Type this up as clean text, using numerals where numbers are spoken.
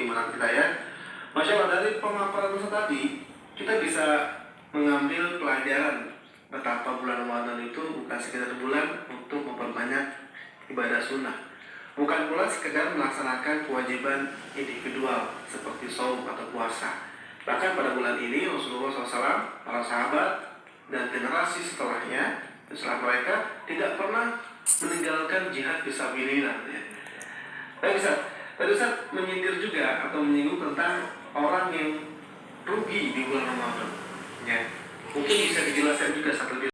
keimanan kita ya. Masya Allah, dari pemaparan Ustaz tadi kita bisa mengambil pelajaran betapa bulan Ramadan itu bukan sekedar bulan untuk memperbanyak ibadah sunnah, bukan pula sekedar melaksanakan kewajiban individual seperti saum atau puasa. Bahkan pada bulan ini Rasulullah SAW, para sahabat dan generasi setelahnya, setelah mereka tidak pernah meninggalkan jihad fisabilillah ya. Tadi Ustaz menyindir juga atau menyinggung tentang orang yang rugi di bulan Ramadan ya. Mungkin bisa dijelaskan juga satu